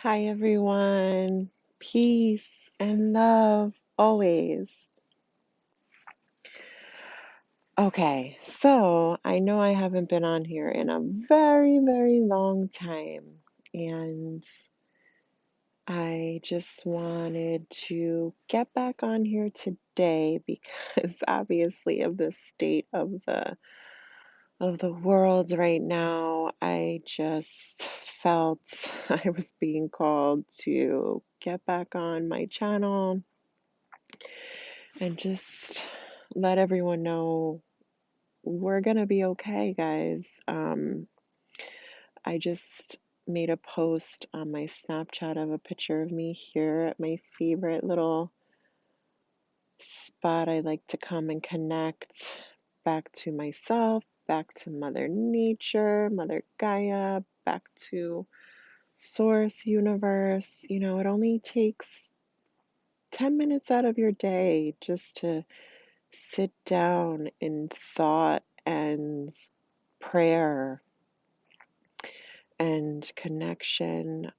Hi, everyone. Peace and love always. Okay, so I know I haven't been on here in a very, very long time, and I just wanted to get back on here today because obviously of the state of the world right now, I just felt I was being called to get back on my channel and just let everyone know we're gonna be okay, guys. I just made a post on my Snapchat of a picture of me here at my favorite little spot I like to come and connect back to myself, back to Mother Nature, Mother Gaia, back to Source Universe. It only takes 10 minutes out of your day just to sit down in thought and prayer and connection,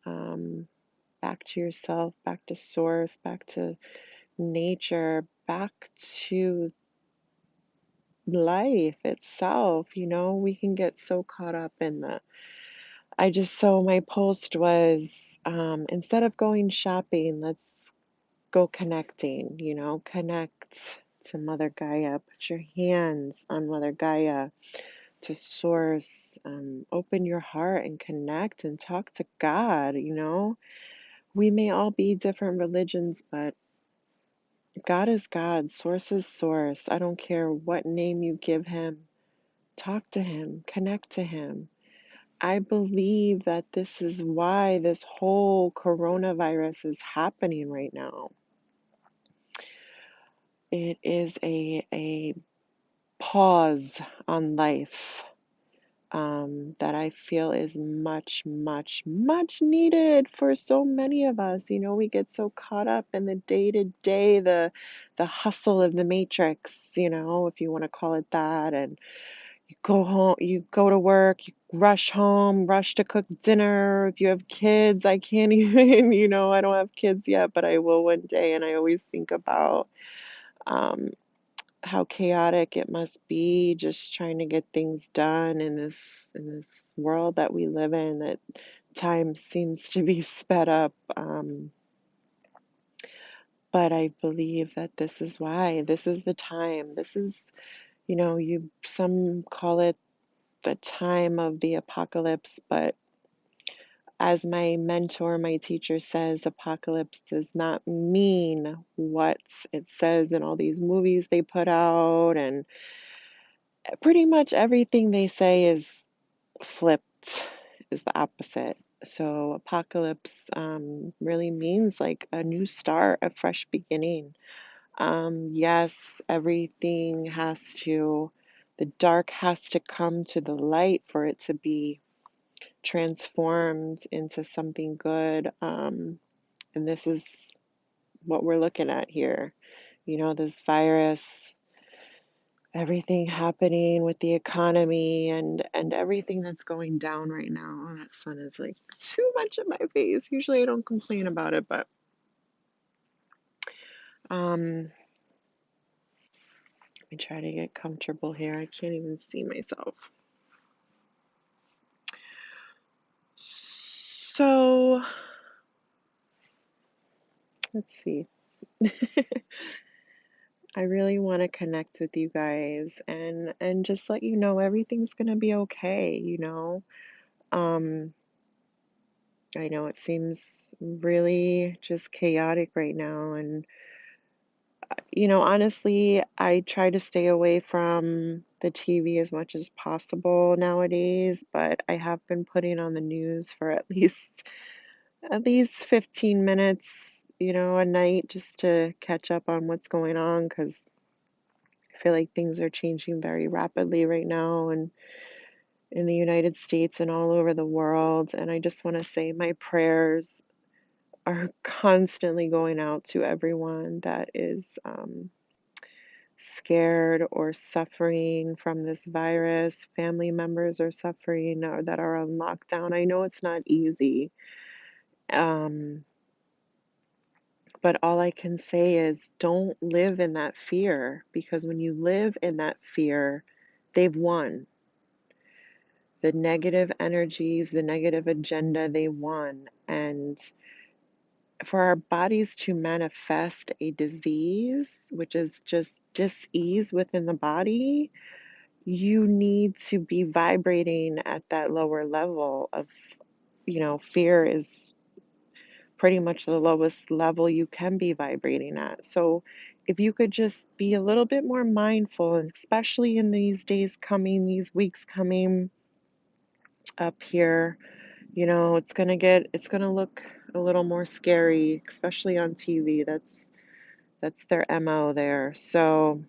back to yourself, back to source, back to nature, back to life itself. We can get so caught up in so my post was, instead of going shopping, let's go connecting, connect to Mother Gaia, put your hands on Mother Gaia to source, open your heart and connect and talk to God. We may all be different religions, but God is God, source is source. I don't care what name you give him. Talk to him, connect to him. I believe that this is why this whole coronavirus is happening right now. It is a pause on life, that I feel is much, much, much needed for so many of us. We get so caught up in the day to day, the hustle of the matrix, if you want to call it that, and you go home, you go to work, you rush home, rush to cook dinner. If you have kids, I can't even, I don't have kids yet, but I will one day, and I always think about um, how chaotic it must be just trying to get things done in this world that we live in, that time seems to be sped up. But I believe that this is why. This is the time. This is, you some call it the time of the apocalypse, but as my mentor, my teacher says, apocalypse does not mean what it says in all these movies they put out, and pretty much everything they say is flipped, is the opposite. So apocalypse really means like a new start, a fresh beginning. Yes, the dark has to come to the light for it to be transformed into something good. And this is what we're looking at here. This virus, everything happening with the economy and everything that's going down right now. Oh, that sun is like too much in my face. Usually I don't complain about it, but um let me try to get comfortable here. I can't even see myself. So let's see. I really want to connect with you guys and just let you know everything's gonna be okay. Um I know it seems really just chaotic right now, and honestly, I try to stay away from the TV as much as possible nowadays, but I have been putting on the news for at least 15 minutes, a night, just to catch up on what's going on, because I feel like things are changing very rapidly right now, and in the United States and all over the world. And I just want to say my prayers are constantly going out to everyone that is scared or suffering from this virus. Family members are suffering or that are on lockdown. I know it's not easy. Um, but all I can say is don't live in that fear, because when you live in that fear, they've won. The negative energies, the negative agenda, they won. And for our bodies to manifest a disease, which is just dis-ease within the body, you need to be vibrating at that lower level of, fear is pretty much the lowest level you can be vibrating at. So if you could just be a little bit more mindful, and especially in these days coming, these weeks coming up here, it's gonna look a little more scary, especially on TV. That's their MO there. So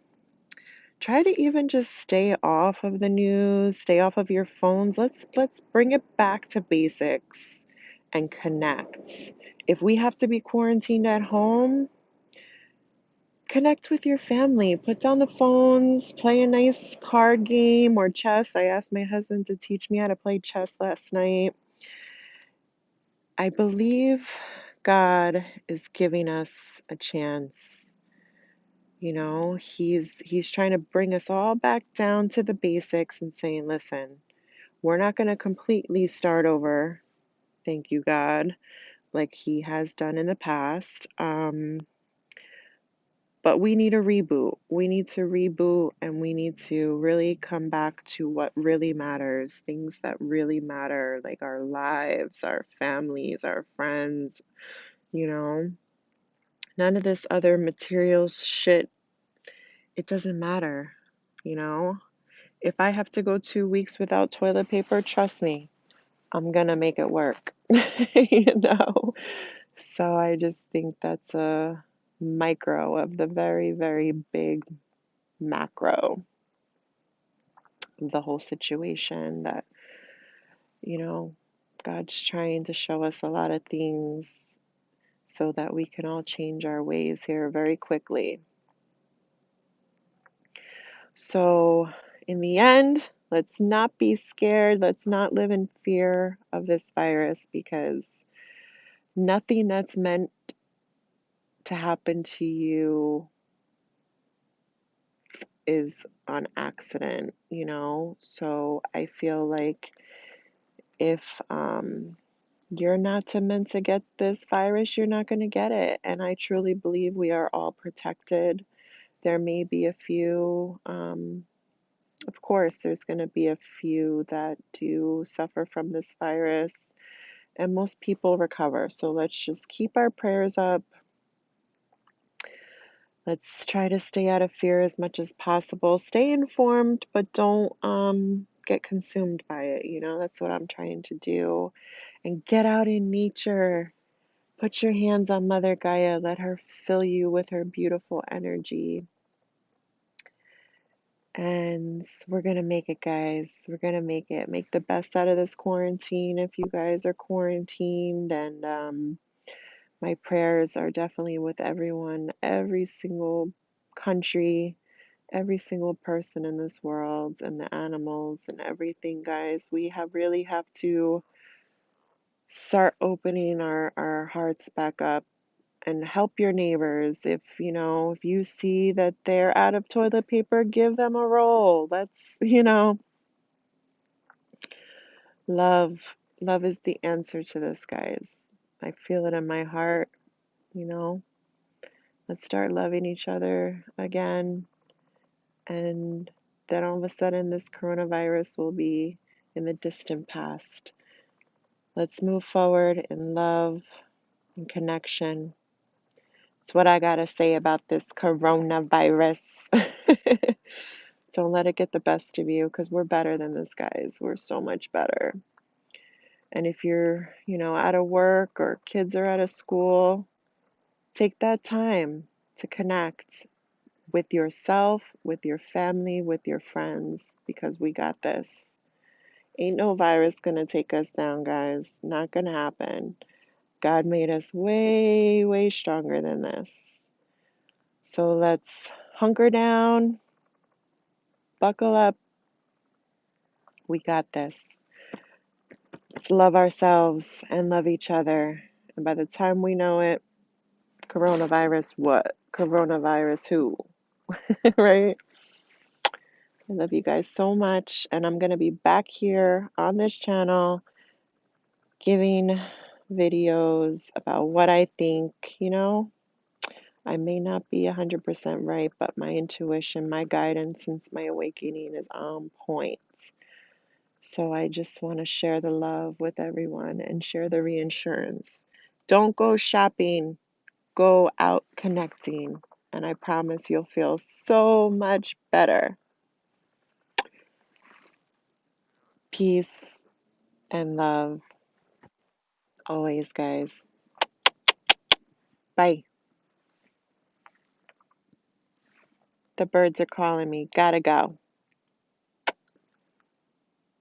try to even just stay off of the news, stay off of your phones. Let's bring it back to basics and connect. If we have to be quarantined at home, connect with your family. Put down the phones, play a nice card game or chess. I asked my husband to teach me how to play chess last night. I believe God is giving us a chance. He's trying to bring us all back down to the basics and saying, listen, we're not going to completely start over. Thank you, God, like he has done in the past. But we need a reboot. We need to reboot, and we need to really come back to what really matters, things that really matter, like our lives, our families, our friends, you know. None of this other material shit, it doesn't matter, you know. If I have to go 2 weeks without toilet paper, trust me, I'm gonna make it work, you know. So I just think that's a micro of the very, very big macro of the whole situation, that, you know, God's trying to show us a lot of things so that we can all change our ways here very quickly. So, in the end, let's not be scared. Let's not live in fear of this virus, because nothing that's meant to happen to you is on accident, you know? So, I feel like if you're not meant to get this virus, you're not going to get it. And I truly believe we are all protected. There may be a few, of course, there's going to be a few that do suffer from this virus, and most people recover. So let's just keep our prayers up. Let's try to stay out of fear as much as possible. Stay informed, but don't get consumed by it. That's what I'm trying to do. And get out in nature. Put your hands on Mother Gaia. Let her fill you with her beautiful energy. And we're going to make it, guys. We're going to make it. Make the best out of this quarantine if you guys are quarantined. And my prayers are definitely with everyone, every single country, every single person in this world, and the animals and everything, guys. We really have to start opening our hearts back up and help your neighbors. If you see that they're out of toilet paper, give them a roll. Love. Love is the answer to this, guys. I feel it in my heart, you know. Let's start loving each other again, and then all of a sudden this coronavirus will be in the distant past. Let's move forward in love and connection. It's what I gotta say about this coronavirus. Don't let it get the best of you, because we're better than this, guys. We're so much better. And if you're, out of work or kids are out of school, take that time to connect with yourself, with your family, with your friends, because we got this. Ain't no virus gonna take us down, guys. Not gonna happen. God made us way, way stronger than this. So let's hunker down, buckle up. We got this. Let's love ourselves and love each other. And by the time we know it, coronavirus what? Coronavirus who? Right? I love you guys so much. And I'm going to be back here on this channel giving videos about what I think. I may not be 100% right, but my intuition, my guidance since my awakening is on point. So I just want to share the love with everyone and share the reinsurance. Don't go shopping, go out connecting. And I promise you'll feel so much better. Peace and love always, guys. Bye. The birds are calling me. Gotta go.